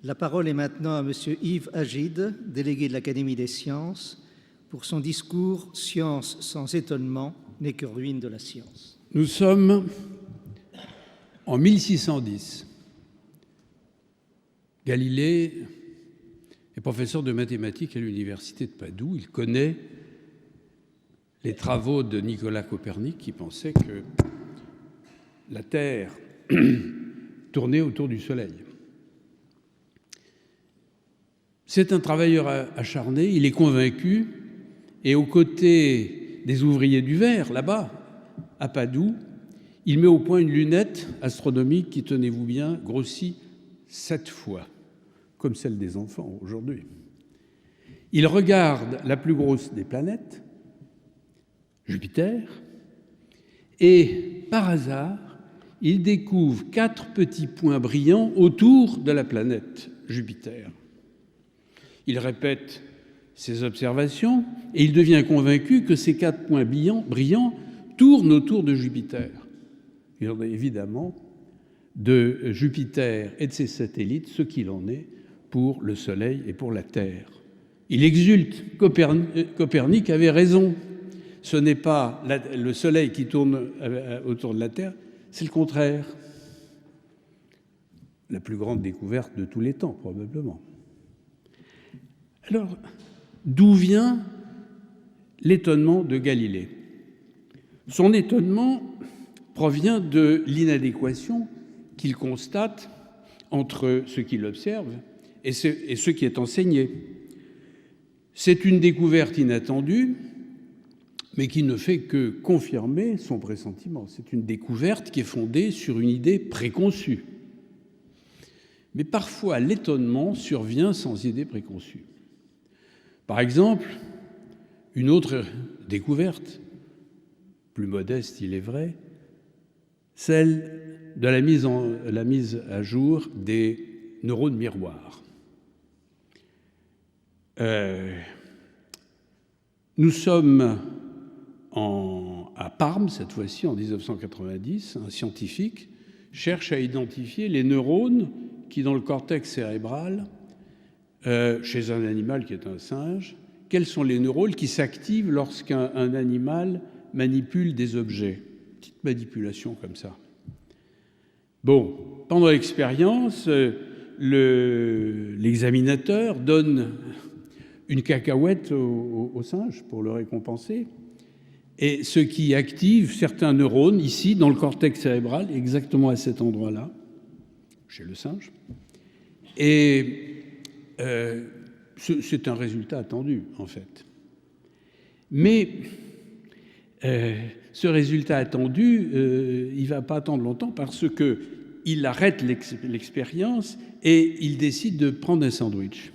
La parole est maintenant à Monsieur Yves Agide, délégué de l'Académie des sciences, pour son discours « Science sans étonnement n'est que ruine de la science ». Nous sommes en 1610. Galilée est professeur de mathématiques à l'université de Padoue. Il connaît les travaux de Nicolas Copernic qui pensait que la Terre tournait autour du Soleil. C'est un travailleur acharné, il est convaincu, et aux côtés des ouvriers du verre, là-bas, à Padoue, il met au point une lunette astronomique qui, tenez-vous bien, grossit 7 fois, comme celle des enfants aujourd'hui. Il regarde la plus grosse des planètes, Jupiter, et par hasard, il découvre 4 petits points brillants autour de la planète Jupiter. Il répète ses observations et il devient convaincu que ces 4 points brillants tournent autour de Jupiter. Il en est évidemment de Jupiter et de ses satellites ce qu'il en est pour le Soleil et pour la Terre. Il exulte. Copernic avait raison. Ce n'est pas le Soleil qui tourne autour de la Terre, c'est le contraire. La plus grande découverte de tous les temps, probablement. Alors, d'où vient l'étonnement de Galilée? Son étonnement provient de l'inadéquation qu'il constate entre ce qu'il observe et ce qui est enseigné. C'est une découverte inattendue, mais qui ne fait que confirmer son pressentiment. C'est une découverte qui est fondée sur une idée préconçue. Mais parfois, l'étonnement survient sans idée préconçue. Par exemple, une autre découverte, plus modeste il est vrai, celle de la mise à jour des neurones miroirs. Nous sommes à Parme, cette fois-ci, en 1990. Un scientifique cherche à identifier les neurones qui, dans le cortex cérébral, chez un animal qui est un singe, quels sont les neurones qui s'activent lorsqu'un animal manipule des objets. Petite manipulation comme ça. Bon, pendant l'expérience, l'examinateur donne une cacahuète au singe pour le récompenser, et ce qui active certains neurones, ici, dans le cortex cérébral, exactement à cet endroit-là, chez le singe, et c'est un résultat attendu, en fait. Mais ce résultat attendu, il ne va pas attendre longtemps parce qu'il arrête l'expérience et il décide de prendre un sandwich.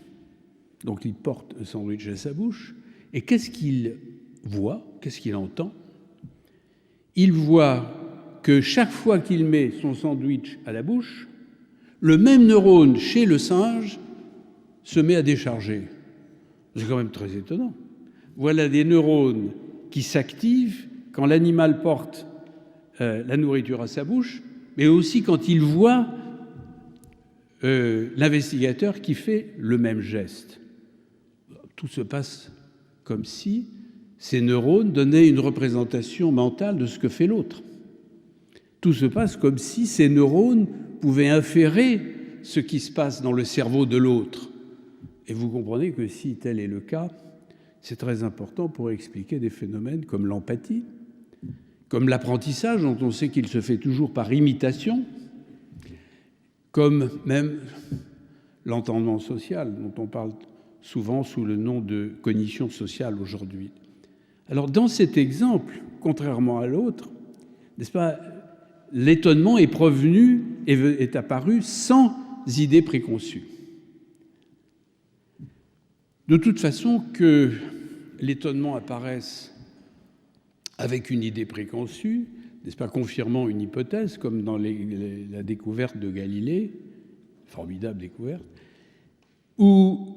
Donc il porte un sandwich à sa bouche et qu'est-ce qu'il voit? Qu'est-ce qu'il entend? Il voit que chaque fois qu'il met son sandwich à la bouche, le même neurone chez le singe se met à décharger. C'est quand même très étonnant. Voilà des neurones qui s'activent quand l'animal porte la nourriture à sa bouche, mais aussi quand il voit l'investigateur qui fait le même geste. Tout se passe comme si ces neurones donnaient une représentation mentale de ce que fait l'autre. Tout se passe comme si ces neurones pouvaient inférer ce qui se passe dans le cerveau de l'autre. Et vous comprenez que si tel est le cas, c'est très important pour expliquer des phénomènes comme l'empathie, comme l'apprentissage, dont on sait qu'il se fait toujours par imitation, comme même l'entendement social, dont on parle souvent sous le nom de cognition sociale aujourd'hui. Alors, dans cet exemple, contrairement à l'autre, n'est-ce pas, l'étonnement est provenu et est apparu sans idée préconçue. De toute façon, que l'étonnement apparaisse avec une idée préconçue, n'est-ce pas, confirmant une hypothèse, comme dans la découverte de Galilée, formidable découverte, ou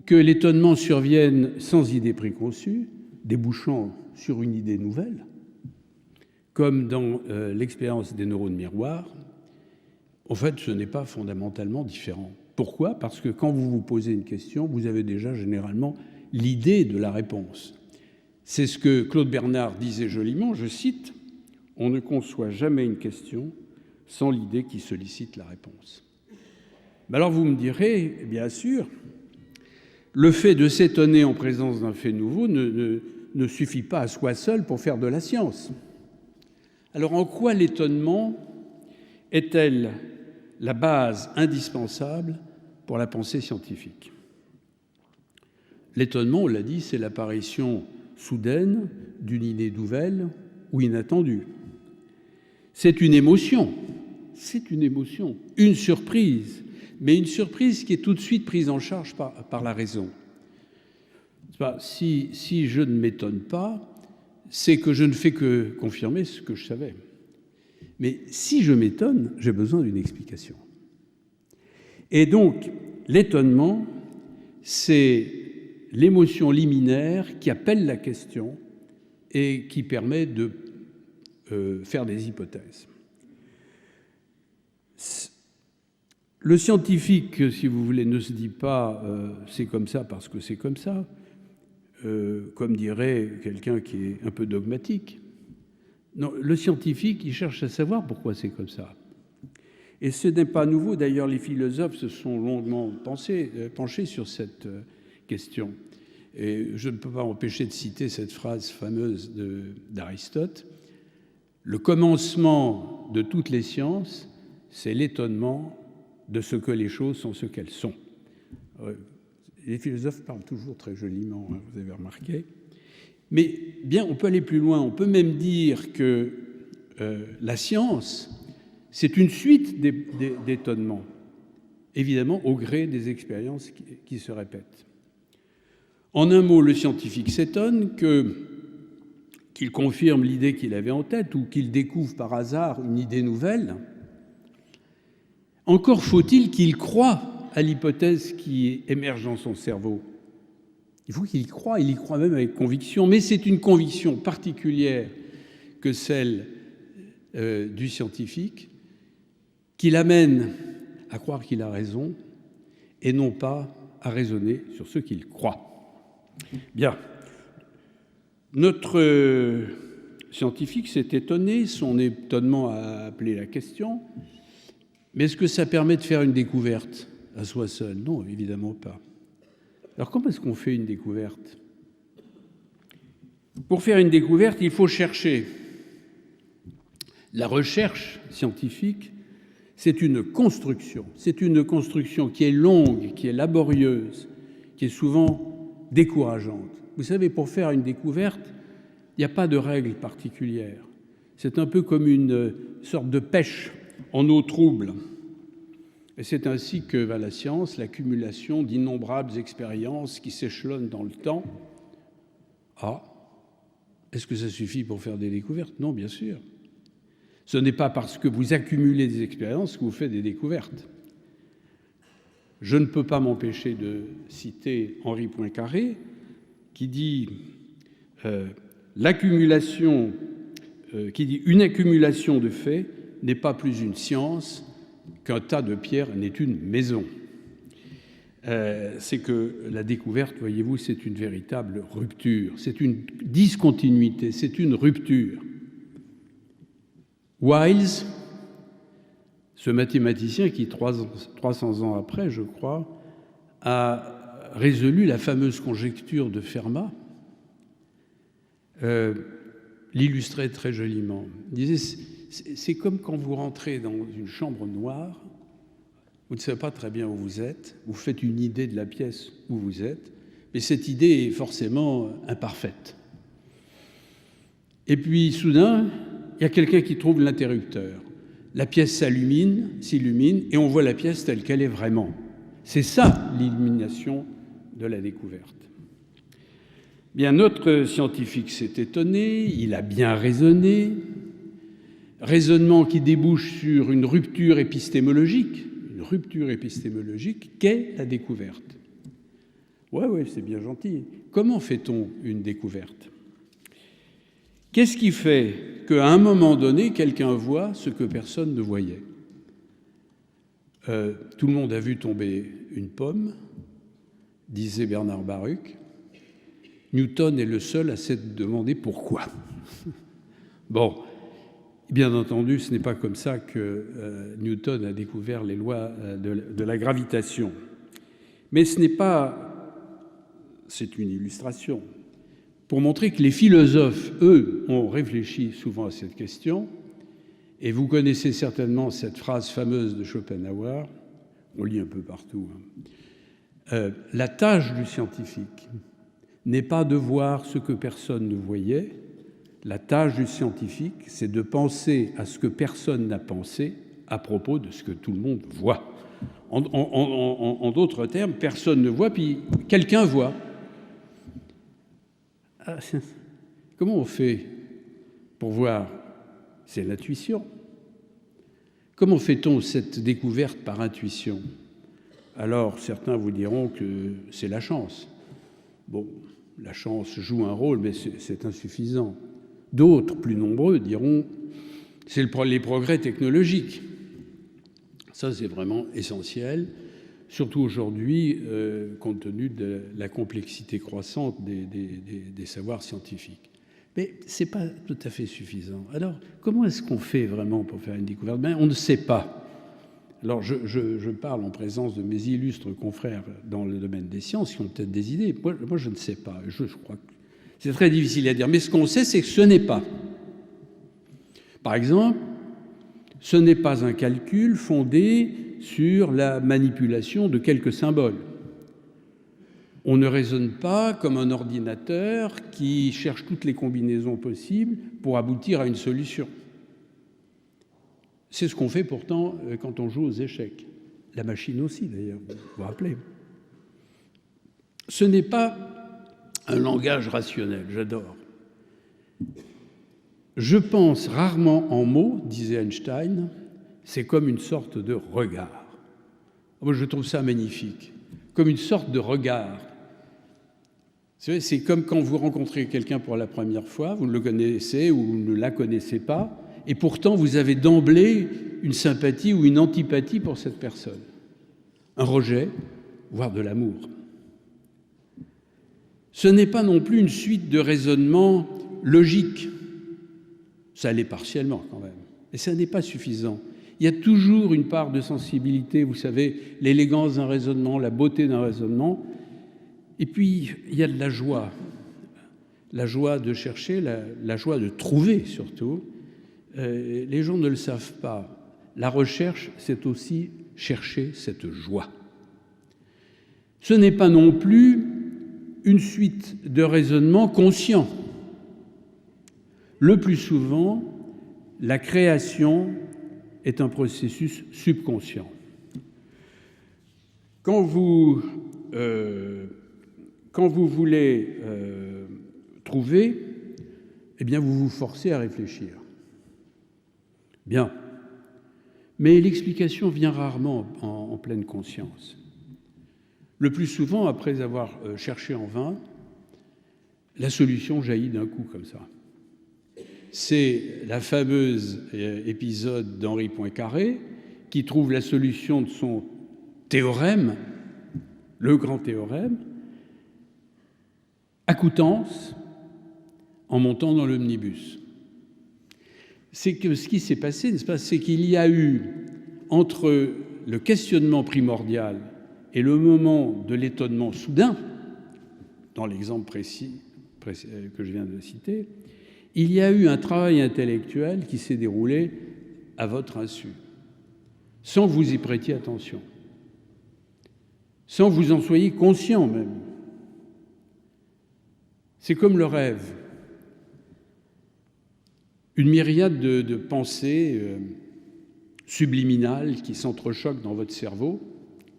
que l'étonnement survienne sans idée préconçue, débouchant sur une idée nouvelle, comme dans l'expérience des neurones miroirs, en fait, ce n'est pas fondamentalement différent. Pourquoi ? Parce que quand vous vous posez une question, vous avez déjà généralement l'idée de la réponse. C'est ce que Claude Bernard disait joliment, je cite, « On ne conçoit jamais une question sans l'idée qui sollicite la réponse. » Alors vous me direz, bien sûr, le fait de s'étonner en présence d'un fait nouveau ne suffit pas à soi seul pour faire de la science. Alors en quoi l'étonnement est-elle la base indispensable pour la pensée scientifique ? L'étonnement, on l'a dit, c'est l'apparition soudaine d'une idée nouvelle ou inattendue. C'est une émotion, une surprise, mais une surprise qui est tout de suite prise en charge par la raison. Si je ne m'étonne pas, c'est que je ne fais que confirmer ce que je savais. Mais si je m'étonne, j'ai besoin d'une explication. Et donc, l'étonnement, c'est l'émotion liminaire qui appelle la question et qui permet de faire des hypothèses. Le scientifique, si vous voulez, ne se dit pas c'est comme ça parce que c'est comme ça, comme dirait quelqu'un qui est un peu dogmatique. Non, le scientifique, il cherche à savoir pourquoi c'est comme ça. Et ce n'est pas nouveau, d'ailleurs, les philosophes se sont longuement penchés sur cette question. Et je ne peux pas m'empêcher de citer cette phrase fameuse d'Aristote. Le commencement de toutes les sciences, c'est l'étonnement de ce que les choses sont ce qu'elles sont. Les philosophes parlent toujours très joliment, hein, vous avez remarqué. Mais bien, on peut aller plus loin. On peut même dire que la science, c'est une suite d'étonnements, évidemment au gré des expériences qui se répètent. En un mot, le scientifique s'étonne qu'il confirme l'idée qu'il avait en tête ou qu'il découvre par hasard une idée nouvelle. Encore faut-il qu'il croie à l'hypothèse qui émerge dans son cerveau. Il faut qu'il y croie, il y croit même avec conviction, mais c'est une conviction particulière que celle du scientifique qui l'amène à croire qu'il a raison et non pas à raisonner sur ce qu'il croit. Bien. Notre scientifique s'est étonné, son étonnement a appelé la question, mais est-ce que ça permet de faire une découverte à soi seul ? Non, évidemment pas. Alors comment est-ce qu'on fait une découverte ? Pour faire une découverte, il faut chercher. La recherche scientifique, c'est une construction. C'est une construction qui est longue, qui est laborieuse, qui est souvent décourageante. Vous savez, pour faire une découverte, il n'y a pas de règle particulière. C'est un peu comme une sorte de pêche en eau trouble. Et c'est ainsi que va la science, l'accumulation d'innombrables expériences qui s'échelonnent dans le temps. Ah, est-ce que ça suffit pour faire des découvertes ? Non, bien sûr. Ce n'est pas parce que vous accumulez des expériences que vous faites des découvertes. Je ne peux pas m'empêcher de citer Henri Poincaré, qui dit une accumulation de faits n'est pas plus une science qu'un tas de pierres n'est une maison. C'est que la découverte, voyez-vous, c'est une véritable rupture, c'est une discontinuité, c'est une rupture. Wiles, ce mathématicien qui, 300 ans après, je crois, a résolu la fameuse conjecture de Fermat, l'illustrait très joliment. Il disait, c'est comme quand vous rentrez dans une chambre noire, vous ne savez pas très bien où vous êtes, vous faites une idée de la pièce où vous êtes, mais cette idée est forcément imparfaite. Et puis, soudain, il y a quelqu'un qui trouve l'interrupteur. La pièce s'illumine, et on voit la pièce telle qu'elle est vraiment. C'est ça, l'illumination de la découverte. Bien, notre scientifique s'est étonné, il a bien raisonné, raisonnement qui débouche sur une rupture épistémologique qu'est la découverte. Ouais, c'est bien gentil. Comment fait-on une découverte ? Qu'est-ce qui fait qu'à un moment donné, quelqu'un voit ce que personne ne voyait ? Tout le monde a vu tomber une pomme, disait Bernard Baruch. Newton est le seul à s'être demandé pourquoi. Bon, bien entendu, ce n'est pas comme ça que Newton a découvert les lois de la gravitation. Mais ce n'est pas... C'est une illustration pour montrer que les philosophes, eux, ont réfléchi souvent à cette question. Et vous connaissez certainement cette phrase fameuse de Schopenhauer, on lit un peu partout. La tâche du scientifique n'est pas de voir ce que personne ne voyait. La tâche du scientifique, c'est de penser à ce que personne n'a pensé à propos de ce que tout le monde voit. En d'autres termes, personne ne voit, puis quelqu'un voit. Comment on fait pour voir? C'est l'intuition. Comment fait-on cette découverte par intuition? Alors, certains vous diront que c'est la chance. Bon, la chance joue un rôle, mais c'est insuffisant. D'autres, plus nombreux, diront c'est les progrès technologiques. Ça, c'est vraiment essentiel, surtout aujourd'hui, compte tenu de la complexité croissante des savoirs scientifiques. Mais ce n'est pas tout à fait suffisant. Alors, comment est-ce qu'on fait vraiment pour faire une découverte? Ben, on ne sait pas. Alors, je parle en présence de mes illustres confrères dans le domaine des sciences qui ont peut-être des idées. Moi je ne sais pas. Je crois que c'est très difficile à dire. Mais ce qu'on sait, c'est que ce n'est pas. Par exemple, ce n'est pas un calcul fondé sur la manipulation de quelques symboles. On ne raisonne pas comme un ordinateur qui cherche toutes les combinaisons possibles pour aboutir à une solution. C'est ce qu'on fait pourtant quand on joue aux échecs. La machine aussi, d'ailleurs, vous vous rappelez. Ce n'est pas un langage rationnel, j'adore. Je pense rarement en mots, disait Einstein, c'est comme une sorte de regard. Moi, je trouve ça magnifique, comme une sorte de regard. C'est comme quand vous rencontrez quelqu'un pour la première fois, vous le connaissez ou vous ne la connaissez pas, et pourtant vous avez d'emblée une sympathie ou une antipathie pour cette personne. Un rejet, voire de l'amour. Ce n'est pas non plus une suite de raisonnements logiques. Ça l'est partiellement quand même, mais ça n'est pas suffisant. Il y a toujours une part de sensibilité, vous savez, l'élégance d'un raisonnement, la beauté d'un raisonnement. Et puis, il y a de la joie de chercher, la joie de trouver surtout. Les gens ne le savent pas. La recherche, c'est aussi chercher cette joie. Ce n'est pas non plus une suite de raisonnements conscients. Le plus souvent, la création est un processus subconscient. Quand vous voulez trouver, eh bien, vous vous forcez à réfléchir. Bien. Mais l'explication vient rarement en pleine conscience. Le plus souvent, après avoir cherché en vain, la solution jaillit d'un coup comme ça. C'est la fameuse épisode d'Henri Poincaré qui trouve la solution de son théorème, le grand théorème, à Coutances, en montant dans l'omnibus. C'est que ce qui s'est passé, n'est-ce pas, c'est qu'il y a eu, entre le questionnement primordial et le moment de l'étonnement soudain, dans l'exemple précis que je viens de citer, il y a eu un travail intellectuel qui s'est déroulé à votre insu, sans que vous y prêtiez attention, sans que vous en soyez conscient même. C'est comme le rêve. Une myriade de pensées subliminales qui s'entrechoquent dans votre cerveau,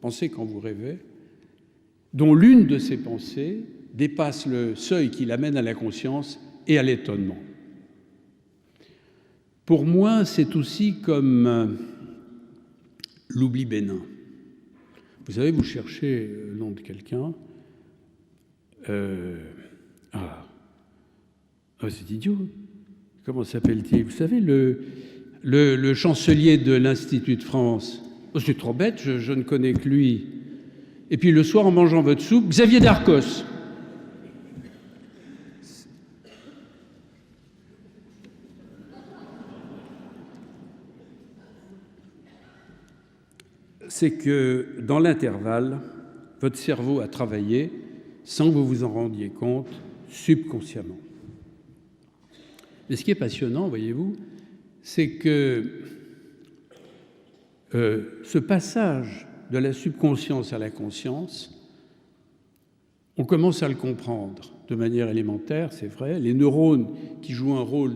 pensez quand vous rêvez, dont l'une de ces pensées dépasse le seuil qui l'amène à la conscience et à l'étonnement. Pour moi, c'est aussi comme l'oubli bénin. Vous savez, vous cherchez le nom de quelqu'un. C'est idiot. Comment s'appelle-t-il? Vous savez, le chancelier de l'Institut de France, Oh, c'est trop bête, je ne connais que lui. Et puis le soir, en mangeant votre soupe, Xavier Darcos. C'est que dans l'intervalle, votre cerveau a travaillé, sans que vous vous en rendiez compte, subconsciemment. Mais ce qui est passionnant, voyez-vous, c'est que ce passage de la subconscience à la conscience, on commence à le comprendre de manière élémentaire, c'est vrai. Les neurones qui jouent un rôle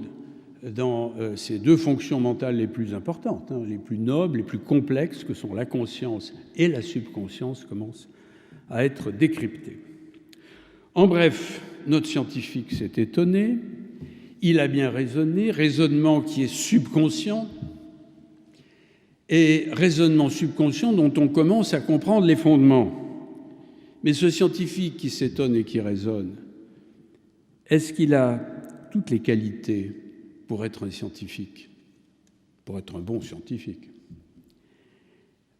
dans ces deux fonctions mentales les plus importantes, les plus nobles, les plus complexes, que sont la conscience et la subconscience, commencent à être décryptés. En bref, notre scientifique s'est étonné, il a bien raisonné, raisonnement qui est subconscient, et raisonnement subconscient dont on commence à comprendre les fondements. Mais ce scientifique qui s'étonne et qui raisonne, est-ce qu'il a toutes les qualités pour être un scientifique, pour être un bon scientifique?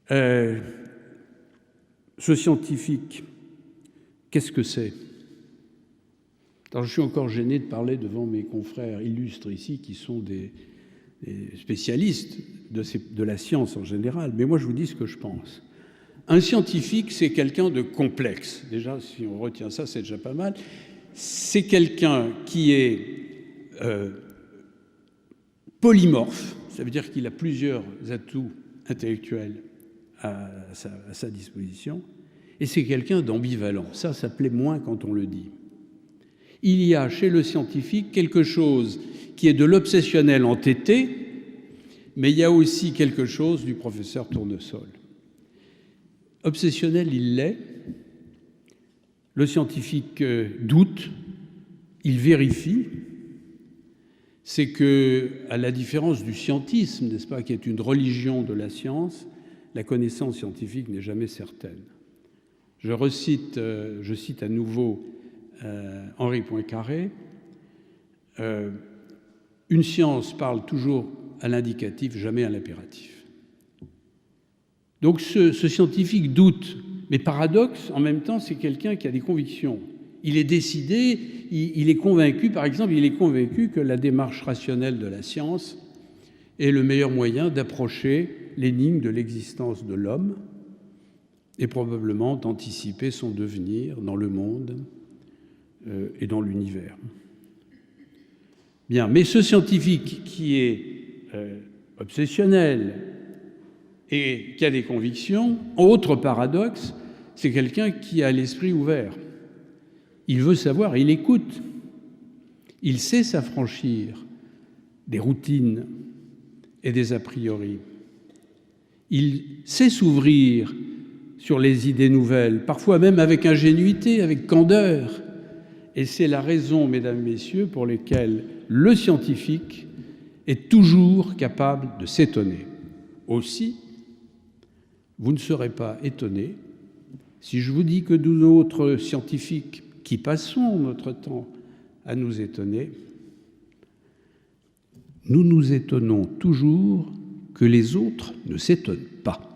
Ce scientifique, qu'est-ce que c'est? Alors, je suis encore gêné de parler devant mes confrères illustres ici, qui sont des spécialistes de la science en général, mais moi je vous dis ce que je pense. Un scientifique, c'est quelqu'un de complexe. Déjà, si on retient ça, c'est déjà pas mal. C'est quelqu'un qui est polymorphe, ça veut dire qu'il a plusieurs atouts intellectuels à sa disposition, et c'est quelqu'un d'ambivalent. Ça plaît moins quand on le dit. Il y a chez le scientifique quelque chose qui est de l'obsessionnel entêté, mais il y a aussi quelque chose du professeur Tournesol. Obsessionnel, il l'est. Le scientifique doute, il vérifie. C'est que, à la différence du scientisme, n'est-ce pas, qui est une religion de la science, la connaissance scientifique n'est jamais certaine. Je cite à nouveau Henri Poincaré. Une science parle toujours à l'indicatif, jamais à l'impératif. Donc ce scientifique doute, mais paradoxe, en même temps, c'est quelqu'un qui a des convictions. Il est décidé, il est convaincu, par exemple, il est convaincu que la démarche rationnelle de la science est le meilleur moyen d'approcher l'énigme de l'existence de l'homme et probablement d'anticiper son devenir dans le monde et dans l'univers. Bien, mais ce scientifique qui est obsessionnel et qui a des convictions, autre paradoxe, c'est quelqu'un qui a l'esprit ouvert. Il veut savoir, il écoute. Il sait s'affranchir des routines et des a priori. Il sait s'ouvrir sur les idées nouvelles, parfois même avec ingénuité, avec candeur. Et c'est la raison, mesdames, messieurs, pour laquelle le scientifique est toujours capable de s'étonner. Aussi, vous ne serez pas étonnés si je vous dis que nous autres scientifiques qui passons notre temps à nous étonner, nous nous étonnons toujours que les autres ne s'étonnent pas.